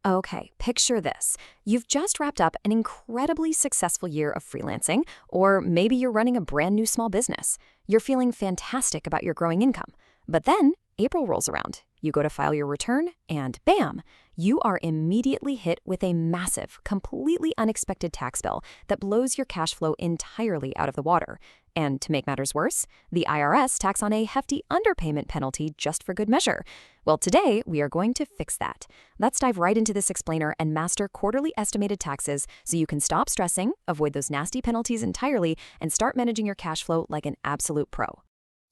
Okay, picture this. You've just wrapped up an incredibly successful year of freelancing, or maybe you're running a brand new small business. You're feeling fantastic about your growing income. But then April rolls around. You go to file your return, and bam, you are immediately hit with a massive, completely unexpected tax bill that blows your cash flow entirely out of the water. And to make matters worse, the IRS tacks on a hefty underpayment penalty just for good measure. Well, today we are going to fix that. Let's dive right into this explainer and master quarterly estimated taxes so you can stop stressing, avoid those nasty penalties entirely, and start managing your cash flow like an absolute pro.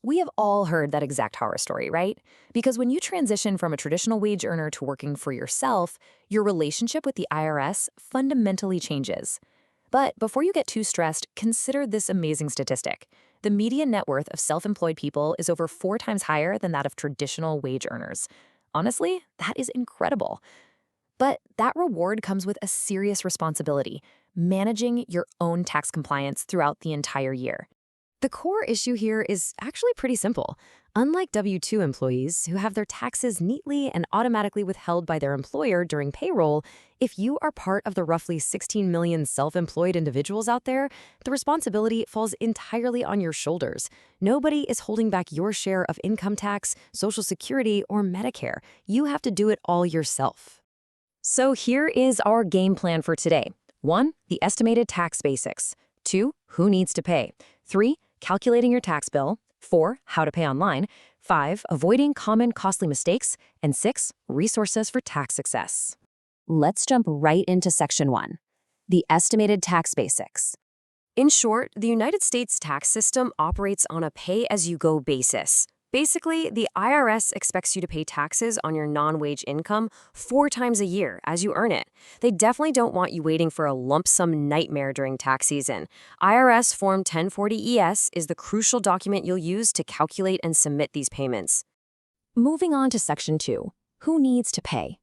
We have all heard that exact horror story, right? Because when you transition from a traditional wage earner to working for yourself, your relationship with the IRS fundamentally changes. But before you get too stressed, consider this amazing statistic. The median net worth of self-employed people is over 4 times higher than that of traditional wage earners. Honestly, that is incredible. But that reward comes with a serious responsibility, managing your own tax compliance throughout the entire year. The core issue here is actually pretty simple. Unlike W-2 employees who have their taxes neatly and automatically withheld by their employer during payroll, if you are part of the roughly 16 million self-employed individuals out there, the responsibility falls entirely on your shoulders. Nobody is holding back your share of income tax, Social Security, or Medicare. You have to do it all yourself. So here is our game plan for today. 1. The estimated tax basics. 2. Who needs to pay. 3. Calculating your tax bill. 4. How to pay online. 5. Avoiding common costly mistakes. And 6. Resources for tax success. Let's jump right into Section 1. The estimated tax basics. In short, the United States tax system operates on a pay-as-you-go basis. Basically, the IRS expects you to pay taxes on your non-wage income 4 times a year as you earn it. They definitely don't want you waiting for a lump sum nightmare during tax season. IRS Form 1040-ES is the crucial document you'll use to calculate and submit these payments. Moving on to Section 2. Who needs to pay?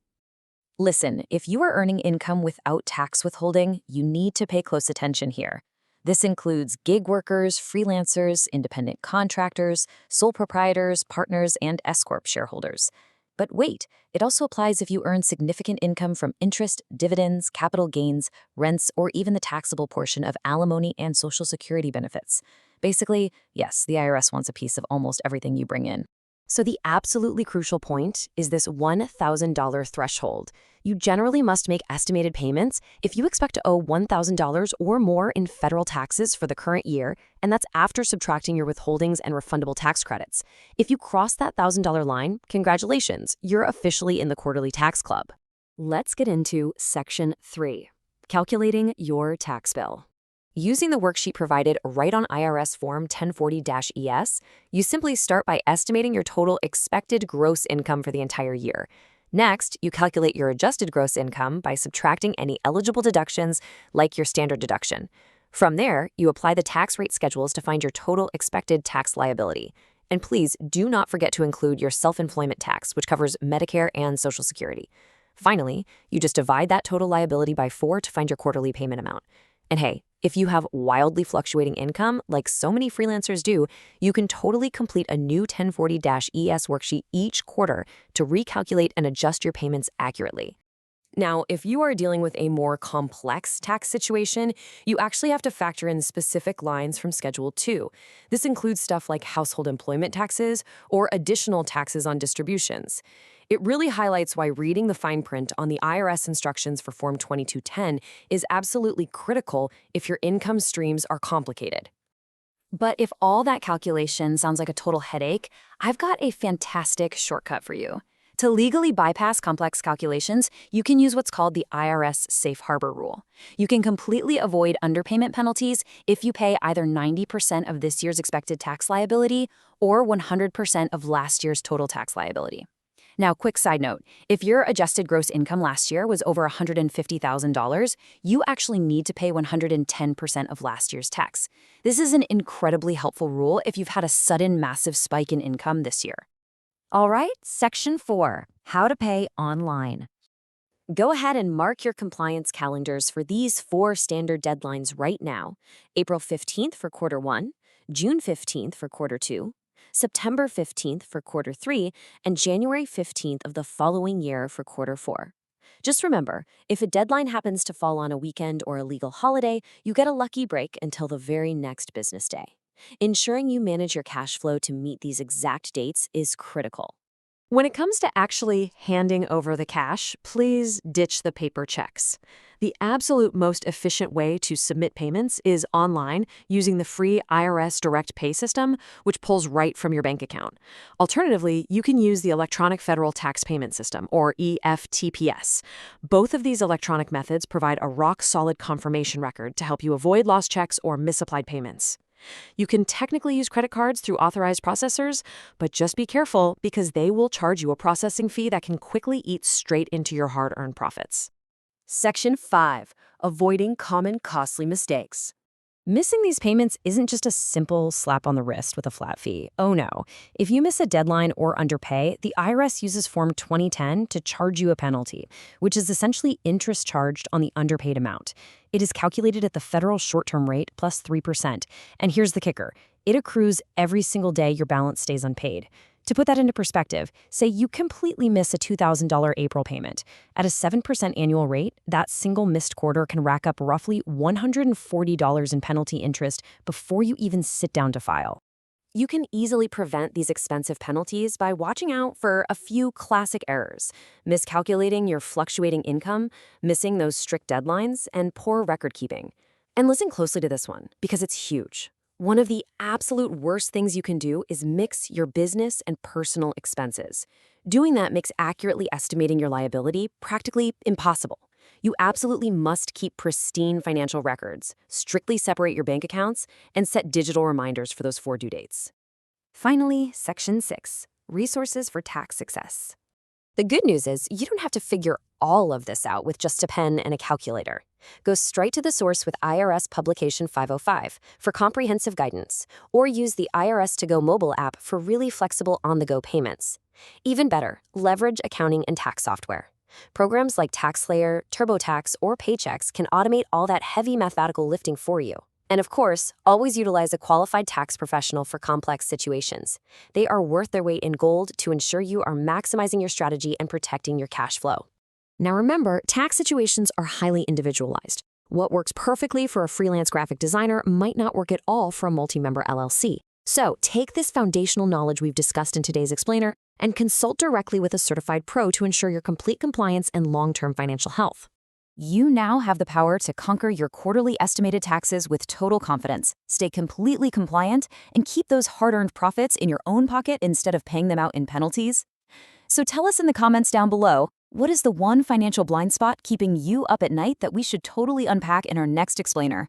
Listen, if you are earning income without tax withholding, you need to pay close attention here. This includes gig workers, freelancers, independent contractors, sole proprietors, partners, and S-corp shareholders. But wait, it also applies if you earn significant income from interest, dividends, capital gains, rents, or even the taxable portion of alimony and Social Security benefits. Basically, yes, the IRS wants a piece of almost everything you bring in. So the absolutely crucial point is this $1,000 threshold. You generally must make estimated payments if you expect to owe $1,000 or more in federal taxes for the current year, and that's after subtracting your withholdings and refundable tax credits. If you cross that $1,000 line, congratulations, you're officially in the quarterly tax club. Let's get into Section 3, calculating your tax bill. Using the worksheet provided right on IRS Form 1040-ES, you simply start by estimating your total expected gross income for the entire year. Next, you calculate your adjusted gross income by subtracting any eligible deductions like your standard deduction. From there, you apply the tax rate schedules to find your total expected tax liability. And please do not forget to include your self-employment tax, which covers Medicare and Social Security. Finally, you just divide that total liability by 4 to find your quarterly payment amount. And hey, if you have wildly fluctuating income, like so many freelancers do, you can totally complete a new 1040-ES worksheet each quarter to recalculate and adjust your payments accurately. Now, if you are dealing with a more complex tax situation, you actually have to factor in specific lines from Schedule 2. This includes stuff like household employment taxes or additional taxes on distributions. It really highlights why reading the fine print on the IRS instructions for Form 2210 is absolutely critical if your income streams are complicated. But if all that calculation sounds like a total headache, I've got a fantastic shortcut for you. To legally bypass complex calculations, you can use what's called the IRS Safe Harbor Rule. You can completely avoid underpayment penalties if you pay either 90% of this year's expected tax liability or 100% of last year's total tax liability. Now, quick side note, if your adjusted gross income last year was over $150,000, you actually need to pay 110% of last year's tax. This is an incredibly helpful rule if you've had a sudden massive spike in income this year. All right, Section 4, how to pay online. Go ahead and mark your compliance calendars for these 4 standard deadlines right now. April 15th for Quarter 1, June 15th for Quarter 2, September 15th for Quarter 3, and January 15th of the following year for Quarter 4. Just remember, if a deadline happens to fall on a weekend or a legal holiday, you get a lucky break until the very next business day. Ensuring you manage your cash flow to meet these exact dates is critical. When it comes to actually handing over the cash, please ditch the paper checks. The absolute most efficient way to submit payments is online using the free IRS Direct Pay system, which pulls right from your bank account. Alternatively, you can use the Electronic Federal Tax Payment System, or EFTPS. Both of these electronic methods provide a rock-solid confirmation record to help you avoid lost checks or misapplied payments. You can technically use credit cards through authorized processors, but just be careful because they will charge you a processing fee that can quickly eat straight into your hard-earned profits. Section 5. Avoiding common costly mistakes. Missing these payments isn't just a simple slap on the wrist with a flat fee. Oh no. If you miss a deadline or underpay, the IRS uses Form 2010 to charge you a penalty, which is essentially interest charged on the underpaid amount. It is calculated at the federal short-term rate plus 3%. And here's the kicker. It accrues every single day your balance stays unpaid. To put that into perspective, say you completely miss a $2,000 April payment. At a 7% annual rate, that single missed quarter can rack up roughly $140 in penalty interest before you even sit down to file. You can easily prevent these expensive penalties by watching out for a few classic errors: miscalculating your fluctuating income, missing those strict deadlines, and poor record keeping. And listen closely to this one, because it's huge. One of the absolute worst things you can do is mix your business and personal expenses. Doing that makes accurately estimating your liability practically impossible. You absolutely must keep pristine financial records, strictly separate your bank accounts, and set digital reminders for those 4 due dates. Finally, Section 6. Resources for tax success. The good news is you don't have to figure all of this out with just a pen and a calculator. Go straight to the source with IRS Publication 505 for comprehensive guidance, or use the IRS To Go mobile app for really flexible on-the-go payments. Even better, leverage accounting and tax software. Programs like TaxSlayer, TurboTax, or Paychex can automate all that heavy mathematical lifting for you. And of course, always utilize a qualified tax professional for complex situations. They are worth their weight in gold to ensure you are maximizing your strategy and protecting your cash flow. Now remember, tax situations are highly individualized. What works perfectly for a freelance graphic designer might not work at all for a multi-member LLC. So take this foundational knowledge we've discussed in today's explainer and consult directly with a certified pro to ensure your complete compliance and long-term financial health. You now have the power to conquer your quarterly estimated taxes with total confidence, stay completely compliant, and keep those hard-earned profits in your own pocket instead of paying them out in penalties. So tell us in the comments down below, what is the one financial blind spot keeping you up at night that we should totally unpack in our next explainer?